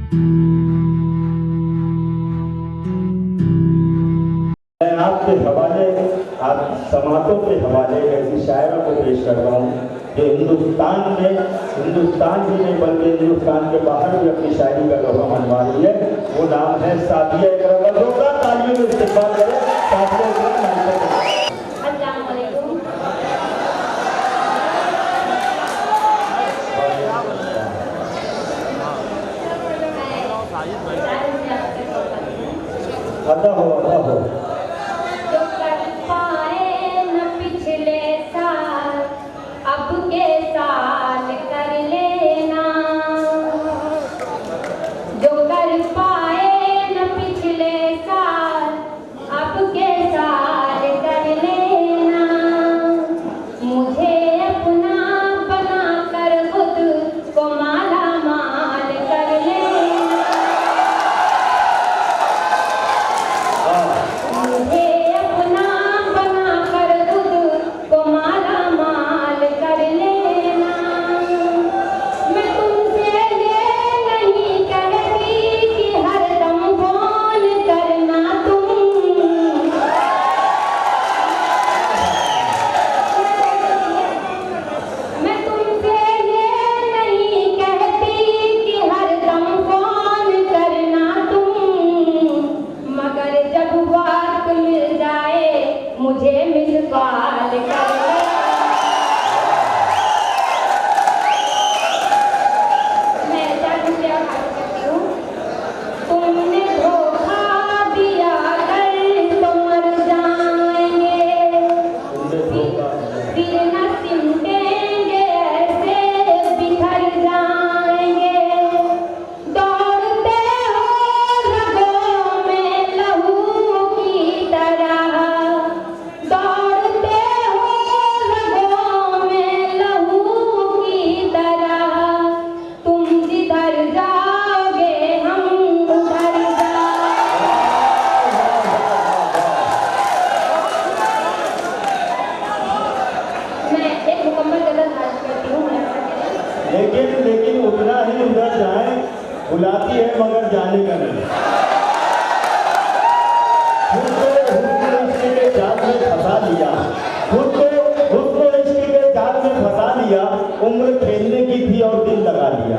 आपके हवाले, आप समातों के हवाले ऐसी शायरों को पेश कर रहा हूँ जो हिंदुस्तान ही नहीं बल्कि हिंदुस्तान के बाहर भी अपनी शायरी का लोहा मनवा रही है। वो नाम है सादिया इकराम। होगा तालियों में इस्तेमाल करें सादिया इकराम। अदा हो जो कर पाए न पिछले साल अब के साल कर लेना, जो कर पाए न पिछले साल अब के साल कर लेना, मुझे अपना बना कर खुद को माला माल कर लेना, मुझे अपना बना कर खुद को माला माल कर लेना। मैं तुमसे ये नहीं कहती कि हरदम फोन करना तुम, मैं तुमसे ये नहीं कहती कि हरदम फोन करना तुम, मगर जब वक्त मिल जाए मुझे मिस कॉल कर लेना। मैं तुमसे बात करती हूँ, तुमने धोखा दिया कर तो मर जाएंगे, फिर न सिमटेंगे ऐसे बिखर जाएंगे, दौड़ते हो रगों में लहू की तरह, दौड़ते हो रगों में लहू की तरह, तुम जिधर जाओगे हम उधर जाएंगे। मैं एक मुकम्मल गलत हाजिर करती हूँ। लेकिन उतना ही उधर जाए, बुलाती है मगर जाने का नहीं। खुद को इश्क के जाल में फंसा लिया, खुद को इश्क के जाल में फंसा लिया, उम्र खेलने की थी और दिल लगा लिया।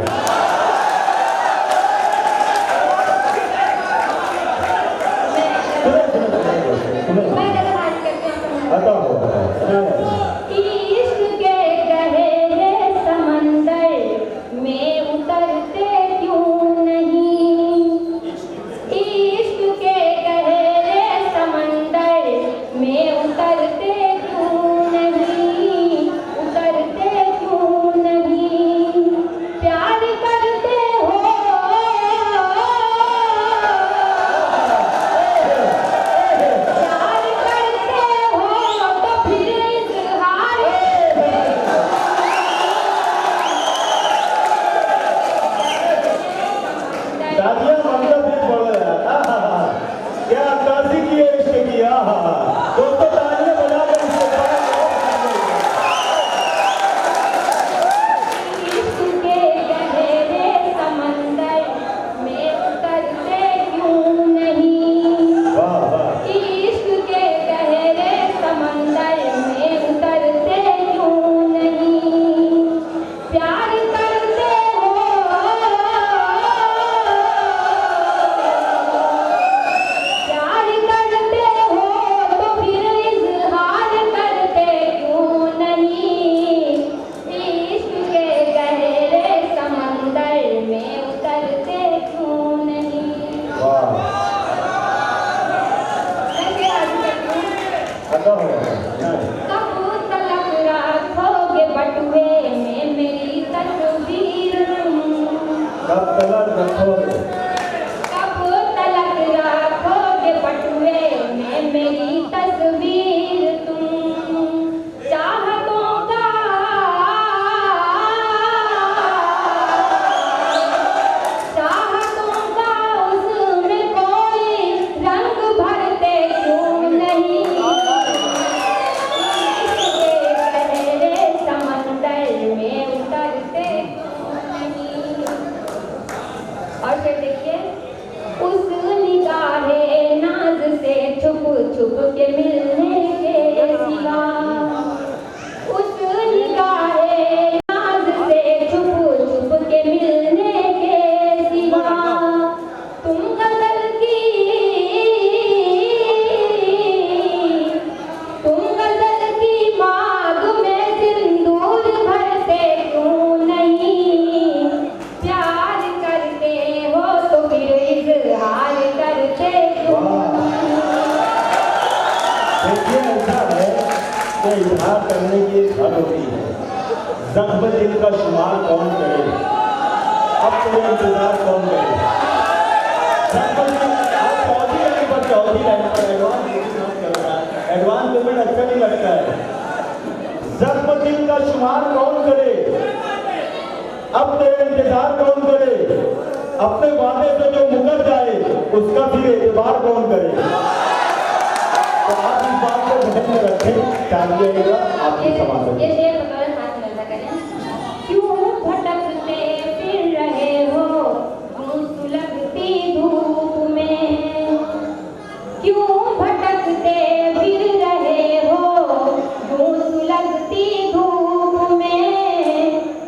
मैं गलत हाजिर करती हूँ। अदा हो इश्क के गहरे समंदर में उतरते क्यों नहीं, इश्क के गहरे समंदर में उतरते क्यों नहीं, उतरते क्यों नहीं, प्यार करते हो, प्यार करते हो तो फिर इजहार दादिया मामला भी पड़ गया। क्या अक्कासी की है इश्क की। दोस्तों तालियां बजा कर इसको इश्क के गहरे समंदर में उतरते क्यों नहीं, वाह वाह। इश्क के गहरे समंदर में उतरते क्यों नहीं, प्यार करते हो, प्यार करते हो तो फिर इजहार करते क्यों नहीं, इश्क के गहरे समंदर में उतरते क्यों नहीं। वाह कैसे हाजिर करती हूँ? अदा हो कब तलक रखोगे बटुए में मेरी तस्वीर तुम, कब तलक रखोगे, कब तलक रखोगे बटुए में मेरी तस्वीर तुम, चाहतों का, चाहतों का उसमें कोई रंग भरते क्यों नहीं, इश्क के गहरे समंदर में उतरते क्यों नहीं। और और फिर देखिए, उस निगाहे नाज से छुप छुप के मिलने के सिवा, उस निगाहे नाज से छुप छुप के मिलने के सिवा, तुम गजल की मांग में सिंदूर भरते क्यों नहीं, प्यार करते हो तो फिर इजहार करते क्यों। देखिए ऐसा है कि इजहार करने की एक हद होती है, जख्म दिल का शुमार कौन करे, अब तो इंतजार कौन करे। चौथी लाइन पर एडवांस पेमेंट अच्छा नहीं लगता है। जख्म दिल का शुमार कौन करे, अब तेरे इंतजार कौन करे, अपने वादे से जो मुकर जाए उसका फिर एतबार कौन करे। तो आप इस बात को ध्यान में रखें, चाहिएगा आपकी समाज ये शेर बतौर हाथ में करें। क्यों भटकते फिर रहे हो यूं सुलगती धूप में, क्यों भटकते फिर रहे हो यूं सुलगती धूप में,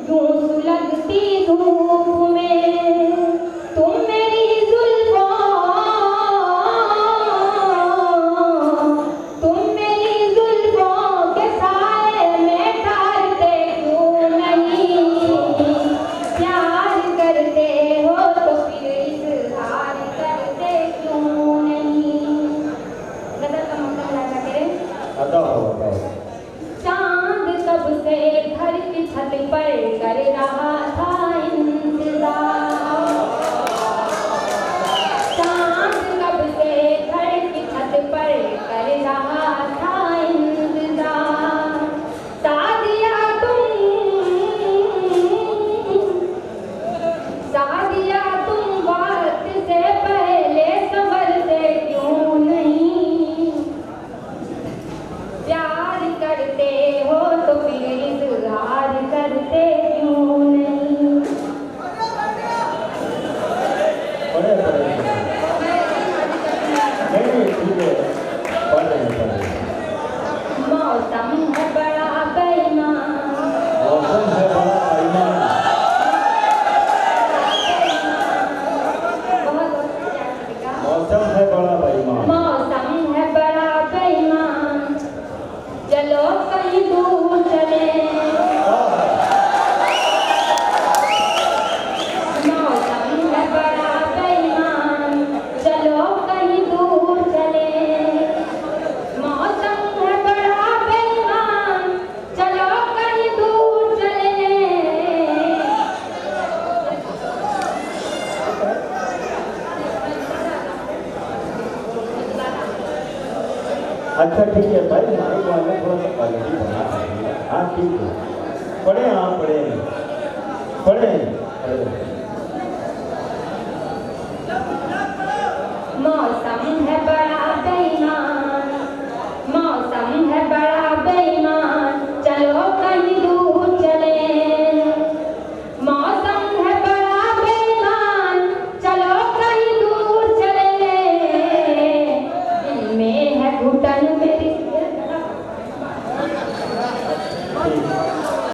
यूं सुलगती धूप में, तुम मेरी जुल्फों, तुम मेरी जुल्फों के साए में ठहरते क्यों नहीं, प्यार करते हो तो फिर इजहार करते क्यों नहीं। गजल का मतलब लगा करें। चांद कब से घर की छत पर कर रहा था इंतजार, चांद कब से घर की छत पर कर रहा था इंतजार, सादिया तुम वक्त से पहले संभलते क्यों नहीं, प्यार करते हो तो फिर इजहार करते क्यों नहीं। मौसम है बड़ा बेईमान, मौसम है बड़ा बेईमान, मौसम है बड़ा बेईमान, मौसम है बड़ा बेईमान, चलो कहीं दूर चले, मौसम है बड़ा बेईमान, चलो कहीं दूर चले, मौसम है बड़ा बेईमान, चलो कहीं दूर चले। अच्छा ठीक है भाई, माइक वाले थोड़ा सा क्वालिटी बना दीजिए। हाँ ठीक है, पढ़े, हाँ पढ़े, पढ़े।